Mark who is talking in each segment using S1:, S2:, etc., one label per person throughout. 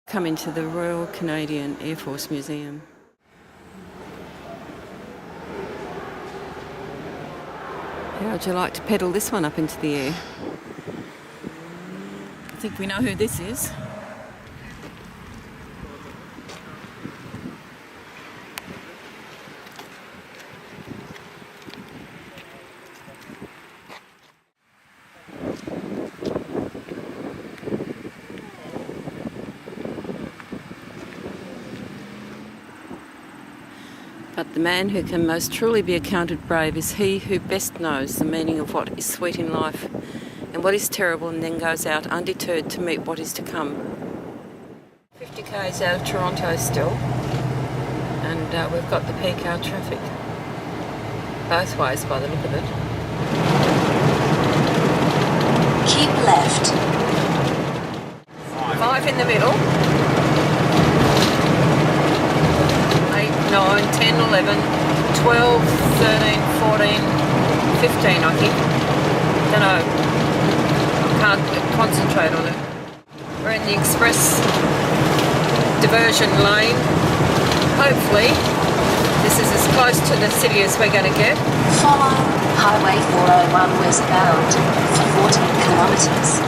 S1: Come into the Royal Canadian Air Force Museum. How would you like to pedal this one up into the air? I think we know who this is. But the man who can most truly be accounted brave is he who best knows the meaning of what is sweet in life and what is terrible, and then goes out undeterred to meet what is to come. 50 k's out of Toronto still, and we've got the peak hour traffic both ways by the look of it.
S2: Keep left.
S1: 5 in the middle. 8, 9, 10, 11, 12, 13, 14, 15 I think. Don't know. I can't concentrate on it. We're in the express diversion lane. Hopefully this is as close to the city as we're going to get.
S2: Follow Highway 401 westbound for 14 kilometres.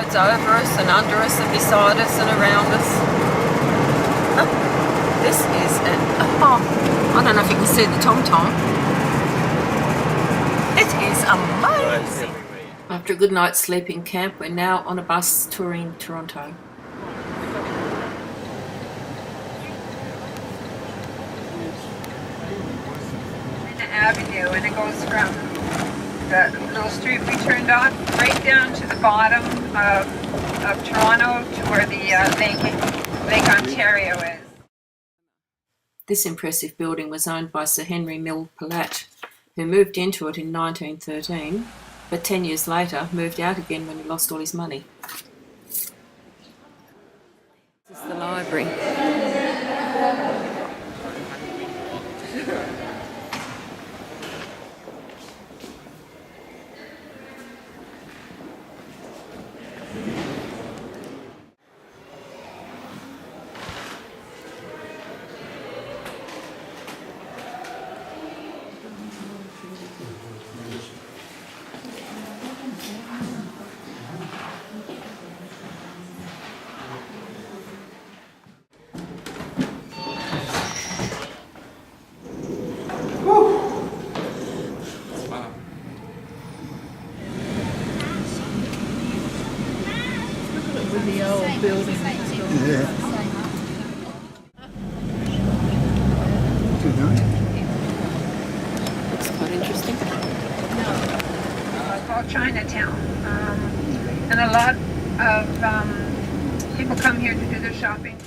S1: Over us and under us and beside us and around us. This is I don't know if you can see the tom-tom. It is amazing. After a good night's sleep in camp, we're now on a bus touring Toronto.
S3: The avenue, and it goes from the little street we turned on right down to the bottom of Toronto to where the Lake Ontario is.
S1: This impressive building was owned by Sir Henry Mill Palat, who moved into it in 1913, but 10 years later moved out again when he lost all his money. This is the library.
S4: With the old building.
S5: Yeah.
S1: Looks quite interesting.
S3: It's called Chinatown, and a lot of people come here to do their shopping.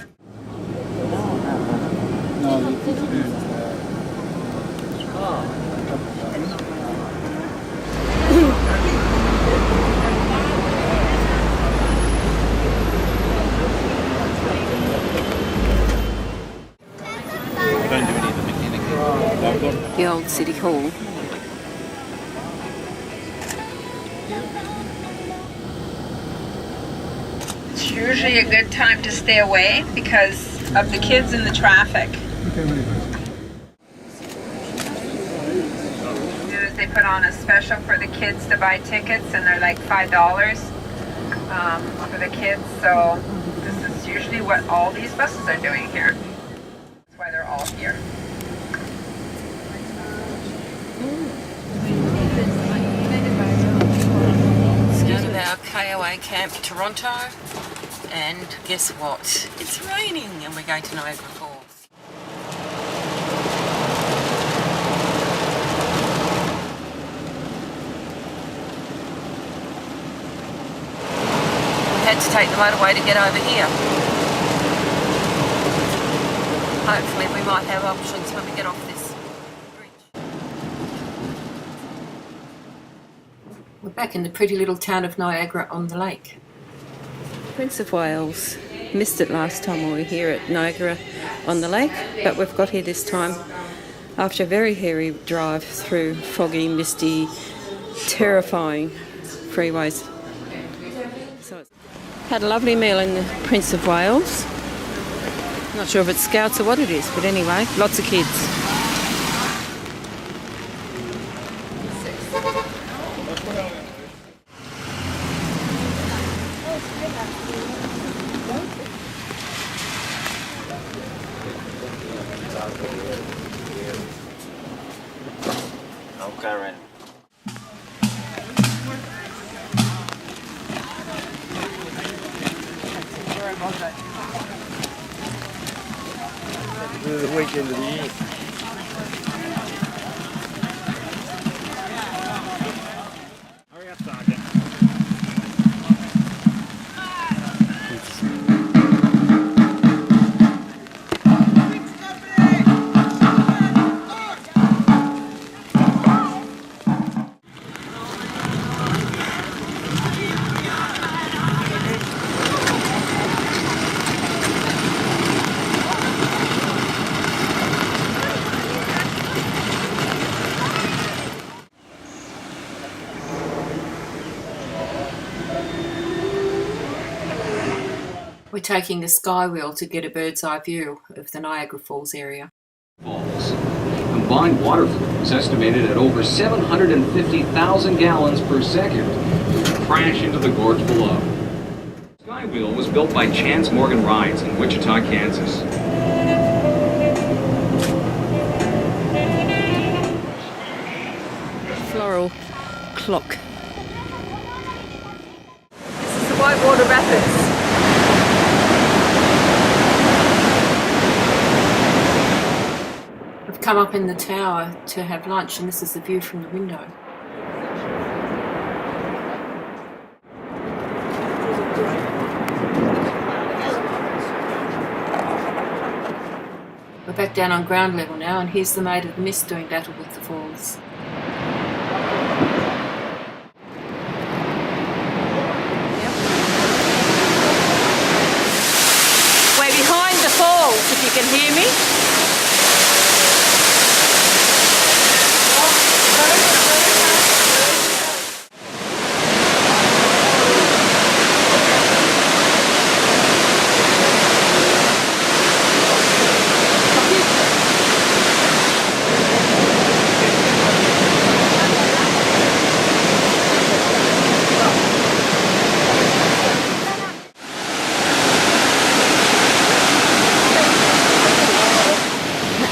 S1: The old City Hall.
S3: It's usually a good time to stay away because of the kids and the traffic. They put on a special for the kids to buy tickets, and they're like $5 for the kids. So this is usually what all these buses are doing here. That's why they're all here.
S1: It's out of our KOA camp, Toronto, and guess what? It's raining, and we're going to Niagara Falls. Had to take the motorway to get over here. Hopefully we might have options when we get off this bridge. We're back in the pretty little town of Niagara on the lake. Prince of Wales. Missed it last time we were here at Niagara on the lake, but we've got here this time after a very hairy drive through foggy, misty, terrifying freeways. So had a lovely meal in the Prince of Wales. Not sure if it's Scouts or what it is, but anyway, lots of kids.
S4: Okay, right. The weekend of the year. Hurry up, Sergeant.
S1: We're taking the sky wheel to get a bird's eye view of the Niagara Falls area.
S5: Falls. Combined water flow is estimated at over 750,000 gallons per second, which will crash into the gorge below. The sky wheel was built by Chance Morgan Rides in Wichita, Kansas.
S1: Floral clock.
S3: This is the Whitewater Rapids.
S1: We've come up in the tower to have lunch, and this is the view from the window. We're back down on ground level now, and here's the Maid of the Mist doing battle with the falls. We're behind the falls, if you can hear me.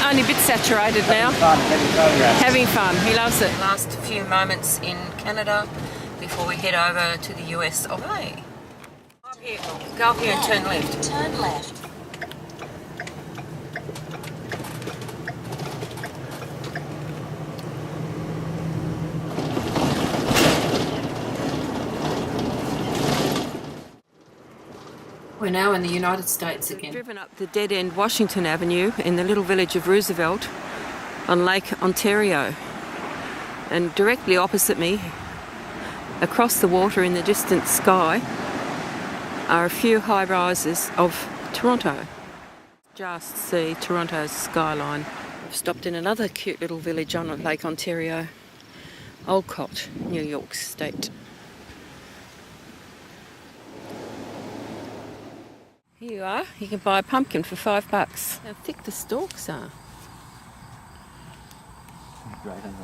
S1: Only a bit saturated now. Having fun. He loves it. Last few moments in Canada before we head over to the US of A. Go up here and turn left.
S2: Turn left.
S1: We're now in the United States again. We've driven up the dead-end Washington Avenue in the little village of Roosevelt on Lake Ontario. And directly opposite me, across the water in the distant sky, are a few high rises of Toronto. Just see Toronto's skyline. I've stopped in another cute little village on Lake Ontario, Olcott, New York State. Here you are. You can buy a pumpkin for $5. How thick the stalks are.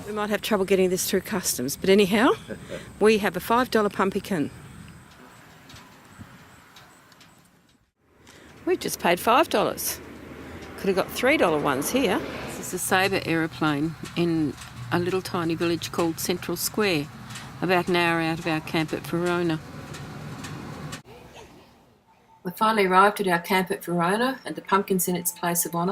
S1: We might have trouble getting this through customs, but anyhow, we have a $5 pumpkin. We've just paid $5. Could have got $3 ones here. This is a Sabre aeroplane in a little tiny village called Central Square, about an hour out of our camp at Verona. We finally arrived at our camp at Verona, and the pumpkin's in its place of honour.